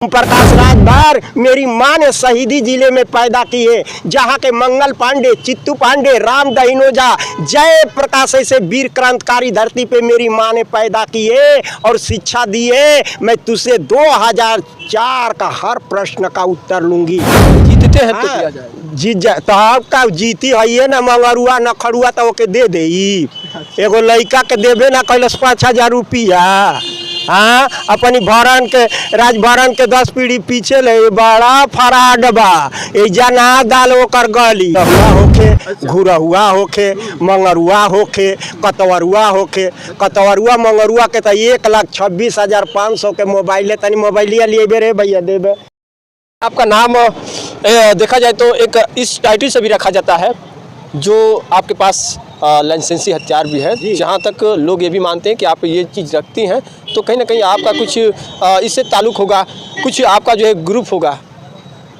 प्रकाश राजभर मेरी माँ ने शहीदी जिले में पैदा किए, जहाँ के मंगल पांडे, चित्तू पांडे, राम दहिनोजा, जय प्रकाश ऐसे वीर क्रांतिकारी धरती पे मेरी माँ ने पैदा किए और शिक्षा दिए। मैं तुझसे 2004 का हर प्रश्न का उत्तर लूंगी। जीतते हैं तो किया जाए। जीत जाए तो आपका जीती है ना, मंगरुआ न खड़ुआ तो ओके दे दे। एगो लड़का के देवे ना कैलस 5,000 रुपया। हाँ, अपनी भरण के राजभरण के 10 पीढ़ी पीछे ले बड़ा फराड बा। एजा ना दाल ओकर गली होखे, घुरहुआ होखे, मंगरुआ होखे, कतवरुआ होखे। कतवरुआ मंगरुआ के तो 1,26,500 के मोबाइल है। तनी मोबाइलिया लिए रे भैया देवे। आपका नाम देखा जाए तो एक इस टाइटल से भी रखा जाता है, जो आपके पास लाइसेंसी हथियार भी है, जहाँ तक लोग ये भी मानते हैं कि आप ये चीज़ रखती हैं तो कहीं ना कहीं आपका कुछ इससे ताल्लुक़ होगा, कुछ आपका जो है ग्रुप होगा।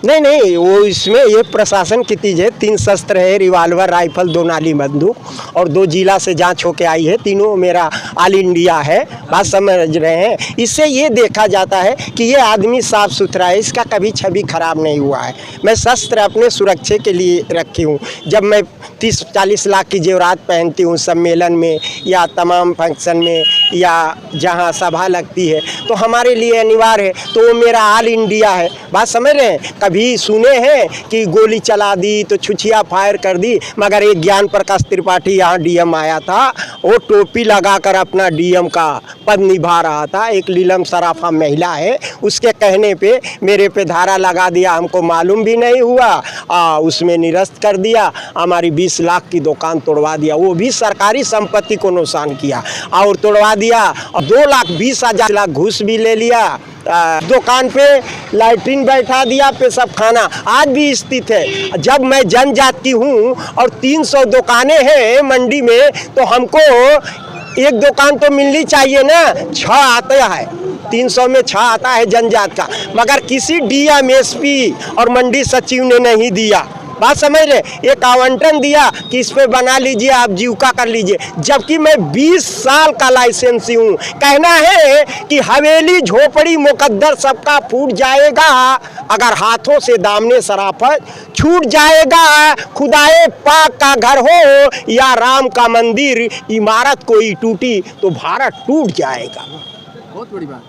नहीं, वो इसमें ये प्रशासन की चीज़ है। 3 शस्त्र है, रिवाल्वर, राइफल, 2 नाली बंदूक और 2 जिला से जांच होके आई है। तीनों मेरा ऑल इंडिया है, बात समझ रहे हैं। इससे ये देखा जाता है कि ये आदमी साफ सुथरा है, इसका कभी छवि खराब नहीं हुआ है। मैं शस्त्र अपने सुरक्षा के लिए रखी हूँ। जब मैं 30-40 लाख की जेवरात पहनती हूँ सम्मेलन में या तमाम फंक्शन में या जहाँ सभा लगती है, तो हमारे लिए अनिवार्य है। तो वो मेरा ऑल इंडिया है, बात समझ रहे हैं। कभी सुने हैं कि गोली चला दी तो छुछिया फायर कर दी, मगर एक ज्ञान प्रकाश त्रिपाठी यहाँ डीएम आया था, वो टोपी लगाकर अपना डीएम का पद निभा रहा था। एक लीलम सराफा महिला है, उसके कहने पे मेरे पे धारा लगा दिया, हमको मालूम भी नहीं हुआ। उसमें निरस्त कर दिया, हमारी 20 लाख की दुकान तोड़वा दिया। वो भी सरकारी संपत्ति को नुकसान किया और तोड़वा दिया। और 2,20,000 घूस भी ले लिया। दुकान पे लाइटिंग बैठा दिया, पेशाब खाना आज भी स्थित है। जब मैं जनजाति हूँ और 300 दुकानें हैं मंडी में, तो हमको एक दुकान तो मिलनी चाहिए ना। 6 आता है, 300 में 6 आता है जनजात का, मगर किसी डीएम, एसपी और मंडी सचिव ने नहीं दिया। बात समझ ले, एक आवंटन दिया कि इस पे बना लीजिए, आप जीविका कर लीजिए, जबकि मैं 20 साल का लाइसेंसी हूँ। कहना है कि हवेली झोपड़ी मुकद्दर सबका फूट जाएगा, अगर हाथों से दामने सराफत छूट जाएगा। खुदाए पाक का घर हो या राम का मंदिर, इमारत कोई टूटी तो भारत टूट जाएगा। बहुत बड़ी बात।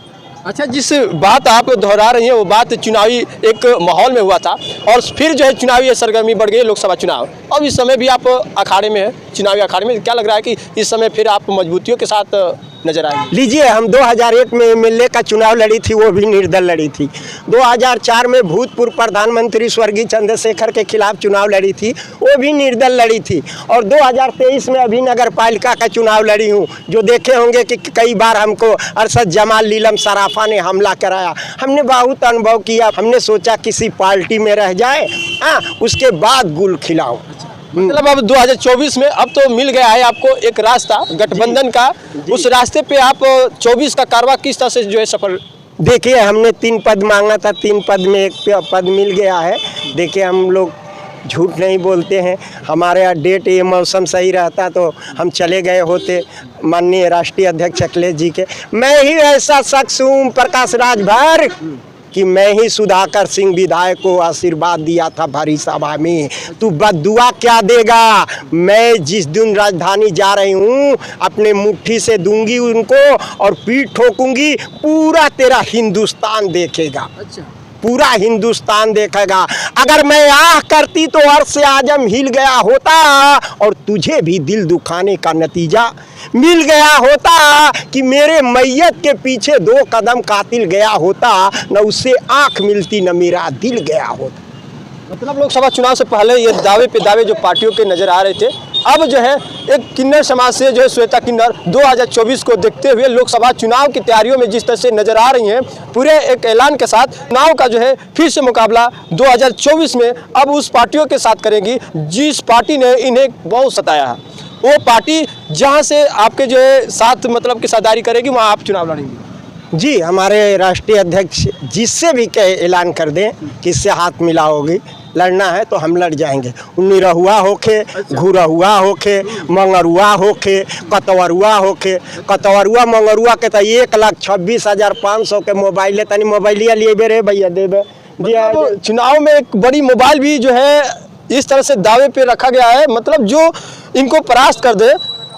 अच्छा, जिस बात आप दोहरा रही हैं वो बात चुनावी एक माहौल में हुआ था और फिर जो है चुनावी सरगर्मी बढ़ गई, लोकसभा चुनाव। अब इस समय भी आप अखाड़े में हैं, चुनावी अखाड़े में। क्या लग रहा है कि इस समय फिर आप मजबूतियों के साथ नजर आएंगे? लीजिए, हम 2001 में एमएलए का चुनाव लड़ी थी, वो भी निर्दल लड़ी थी। 2004 में भूतपूर्व प्रधानमंत्री स्वर्गीय चंद्रशेखर के खिलाफ चुनाव लड़ी थी, वो भी निर्दल लड़ी थी। और 2023 में अभी नगर पालिका का चुनाव लड़ी हूँ। जो देखे होंगे कि कई बार हमको अरशद जमाल, नीलम सराफा ने हमला कराया। हमने बहुत अनुभव किया, हमने सोचा किसी पार्टी में रह जाए, उसके बाद गुल खिलाओ। मतलब अब 2024 में अब तो मिल गया है आपको एक रास्ता गठबंधन का। उस रास्ते पे आप 24 का कारवा किस तरह से जो है सफल? देखिए, हमने 3 पद मांगा था, 3 पद में 1 पद मिल गया है। देखिए, हम लोग झूठ नहीं बोलते हैं। हमारे यहाँ डेट, ये मौसम सही रहता तो हम चले गए होते माननीय राष्ट्रीय अध्यक्ष अखिलेश जी के। मैं ही ऐसा शख्स हूँ प्रकाश राजभर कि मैं ही सुधाकर सिंह विधायक को आशीर्वाद दिया था भरी सभा में। तू बद्दुआ क्या देगा? मैं जिस दिन राजधानी जा रही हूँ, अपने मुट्ठी से दूंगी उनको और पीठ ठोकूंगी। पूरा तेरा हिंदुस्तान देखेगा। अच्छा, पूरा हिंदुस्तान देखेगा। अगर मैं आह करती तो अर्श आजम हिल गया होता और तुझे भी दिल दुखाने का नतीजा मिल गया होता कि मेरे मैयत के पीछे 2 कदम कातिल गया होता, न उससे आंख मिलती न मेरा दिल गया होता। मतलब लोकसभा चुनाव से पहले ये दावे पे दावे जो पार्टियों के नजर आ रहे थे, अब जो है एक किन्नर समाज से जो है श्वेता किन्नर 2024 को देखते हुए लोकसभा चुनाव की तैयारियों में जिस तरह से नजर आ रही हैं, पूरे एक ऐलान के साथ चुनाव का जो है फिर से मुकाबला 2024 में अब उस पार्टियों के साथ करेंगी जिस पार्टी ने इन्हें बहुत सताया है। वो पार्टी जहाँ से आपके जो है साथ मतलब की साझेदारी करेगी, वहाँ आप चुनाव लड़ेंगे। जी, हमारे राष्ट्रीय अध्यक्ष जिससे भी ऐलान कर दें, किससे हाथ मिलाओगी, लड़ना है तो हम लड़ जाएंगे। निरहुआ होके, घुरहुआ होके, मंगरुआ होके, कतवरुआ होके। कतवरुआ मंगरुआ के तो 1,26,500 के मोबाइल है। तनी मोबाइलिया लिए बेरे भैया देवे मतलब चुनाव में एक बड़ी मोबाइल भी जो है इस तरह से दावे पे रखा गया है, मतलब जो इनको परास्त कर दे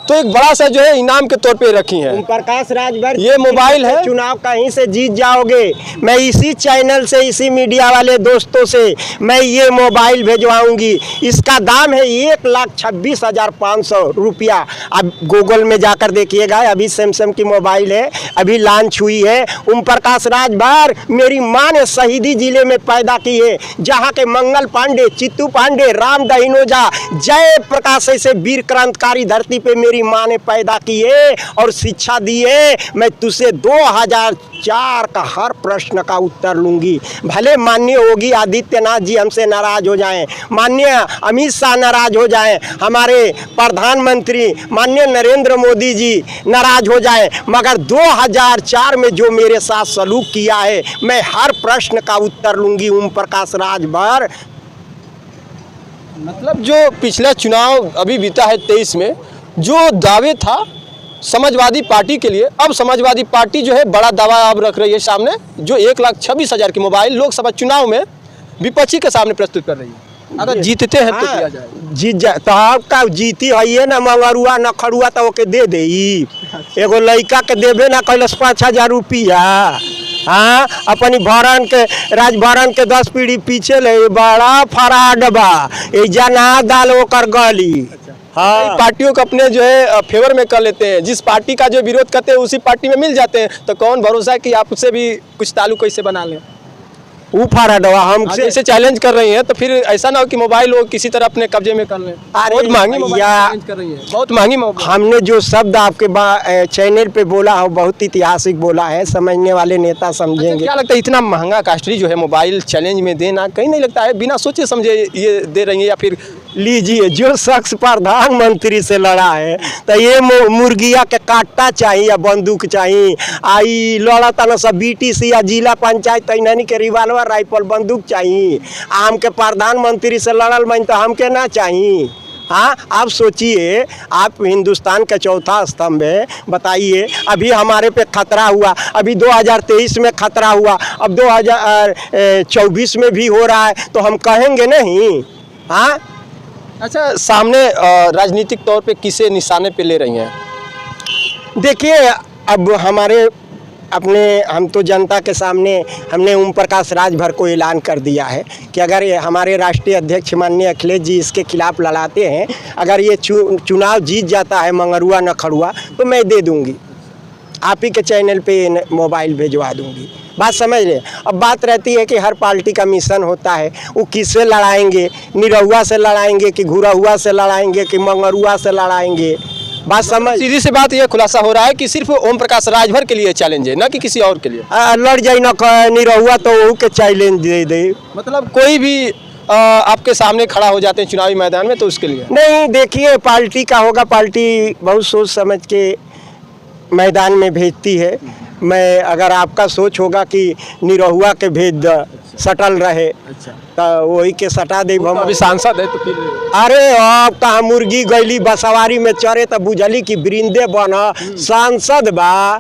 तो एक बड़ा सा जो है इनाम के तौर पे रखी है। ओम प्रकाश राजभर ये मोबाइल है, चुनाव कहीं से जीत जाओगे। मैं इसी चैनल से, इसी मीडिया वाले दोस्तों से मैं ये मोबाइल भेजवाऊंगी। इसका दाम है 1,26,500 रुपया। अब गूगल में जाकर देखिएगा, अभी सैमसंग की मोबाइल है, अभी लॉन्च हुई है। ओम प्रकाश राजभर मेरी माँ ने शहीदी जिले में पैदा की है, जहाँ के मंगल पांडे, चित्तू पांडे, राम डहिनोजा, जय प्रकाश ऐसे वीर क्रांतिकारी धरती पे मेरी माँ ने पैदा किए और शिक्षा दी है। मैं तुझसे 2004 का हर प्रश्न का उत्तर लूंगी। भले माननीय योगी आदित्यनाथ जी हमसे नाराज हो जाएं, माननीय अमित शाह नाराज हो जाएं, हमारे प्रधानमंत्री माननीय नरेंद्र मोदी जी नाराज हो जाएं, मगर 2004 में जो मेरे साथ सलूक किया है, मैं हर प्रश्न का उत्तर लूंगी। ओम प्रकाश राजभर मतलब जो पिछला चुनाव अभी बीता है 23 में जो दावे था समाजवादी पार्टी के लिए, अब समाजवादी पार्टी जो है बड़ा दावा अब रख रही है सामने, जो 1,26,000 की मोबाइल लोकसभा चुनाव में विपक्षी के सामने प्रस्तुत कर रही है। अगर जीतते हैं तो किया जाए, जीत जाए तो आपका जीती है ना। मंगरुआ न खड़ुआ तो ओके दे दे। एगो लड़का के देवे ना कैलस 5,000 रुपया। हाँ, अपनी भरण के राजभरण के 10 पीढ़ी पीछे ले बड़ा फराड बा। एजा ना दाल ओकर गली। हाँ, पार्टियों को अपने जो है फेवर में कर लेते हैं, जिस पार्टी का जो विरोध करते हैं उसी पार्टी में मिल जाते हैं। तो कौन भरोसा है कि आपसे भी कुछ ताल्लुक कैसे बना लें। वो फराडवा हमसे ऐसे चैलेंज कर रही हैं, तो फिर ऐसा ना हो कि मोबाइल वो किसी तरह अपने कब्जे में कर लें। बहुत महंगी मोबाइल चैलेंज कर रही है, बहुत महंगी मोबाइल। हमने जो शब्द आपके चैनल पे बोला है बहुत ऐतिहासिक बोला है, समझने वाले नेता समझेंगे। क्या लगता है इतना महंगा कास्टली जो है मोबाइल चैलेंज में देना कहीं नहीं लगता है बिना सोचे समझे ये दे रही है, या फिर लीजिए जो शख्स प्रधानमंत्री से लड़ा है तो ये मुर्गिया के काटा चाहिए या बंदूक चाहिए। आई लड़ा तना सब BTC या जिला पंचायत तैनानी के रिवाल्वर राइफल बंदूक चाहिए। आम के प्रधानमंत्री से लड़ल मन तो हमके ना चाहिए। हाँ, आप सोचिए, आप हिंदुस्तान का चौथा स्तंभ है। बताइए, अभी हमारे पे खतरा हुआ, अभी 2023 में खतरा हुआ, अब 2024 में भी हो रहा है, तो हम कहेंगे नहीं। हाँ, अच्छा, सामने राजनीतिक तौर पे किसे निशाने पे ले रही हैं? देखिए, अब हमारे हम तो जनता के सामने हमने ओम प्रकाश राजभर को ऐलान कर दिया है कि अगर ये हमारे राष्ट्रीय अध्यक्ष माननीय अखिलेश जी इसके खिलाफ लड़ाते हैं, अगर ये चुनाव जीत जाता है मंगरुआ न खड़ुआ, तो मैं दे दूंगी, आप ही के चैनल पे मोबाइल भेजवा दूंगी। बात समझ रहे। अब बात रहती है कि हर पार्टी का मिशन होता है, वो किससे लड़ाएंगे, निरहुआ से लड़ाएंगे कि घुरहुआ से लड़ाएंगे कि मंगरुआ से लड़ाएंगे। बात समझ, सीधी सी बात ये खुलासा हो रहा है कि सिर्फ ओम प्रकाश राजभर के लिए चैलेंज है, ना कि किसी और के लिए। लड़ जाए न निरहुआ तो वो के चैलेंज दे दे। मतलब कोई भी आपके सामने खड़ा हो जाते हैं चुनावी मैदान में तो उसके लिए नहीं। देखिए, पार्टी का होगा, पार्टी बहुत सोच समझ के मैदान में भेजती है। मैं अगर आपका सोच होगा कि निरहुआ के भेज सटल रहे, तो वही के सटा दे। हम अभी सांसद है तो फिर अरे अब कहाँ मुर्गी गैली बसवारी में चरे तो बुझली कि वृंदे बन सांसद बा।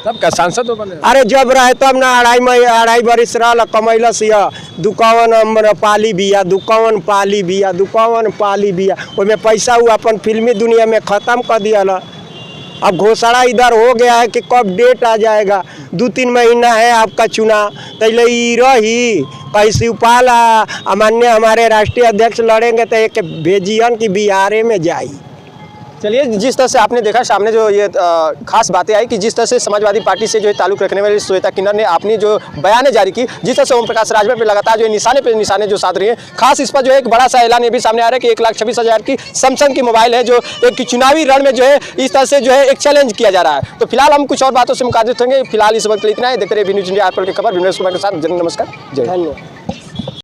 तब का सांसद हो बने? अरे जब रहे तब ना 2.5 बरिस रहा कमैलस या दुकावन पाली बिया, दुकावन पाली बिया, दुकावन पाली बिया, उसमें पैसा हुआ अपन फिल्मी दुनिया में ख़त्म कर दिया। अब घोषणा इधर हो गया है कि कब डेट आ जाएगा। 2-3 महीना है आपका चुनाव, तैले रही कहीं शिवपाल मान्य हमारे राष्ट्रीय अध्यक्ष लड़ेंगे तो एक भेजियन की बिहारे में जाई। चलिए, जिस तरह से आपने देखा सामने जो ये खास बातें आई कि जिस तरह से समाजवादी पार्टी से जो है ताल्लुक रखने वाली श्वेता किन्नर ने अपनी जो बयान जारी की, जिस तरह से ओम प्रकाश राजभर पे लगातार जो निशाने पे निशाने जो साध रही है, खास इस पर जो है एक बड़ा सा ऐलान ये भी सामने आ रहा है कि 1,26,000 की सैमसंग की मोबाइल है जो एक चुनावी रण में जो है इस तरह से जो है एक चैलेंज किया जा रहा है। तो फिलहाल हम कुछ और बातों से मुखातिब होंगे। फिलहाल इस वक्त इतना है। देखते रहिए न्यूज़ इंडिया की खबर। विनोद कुमार के साथ। नमस्कार, जय। धन्यवाद।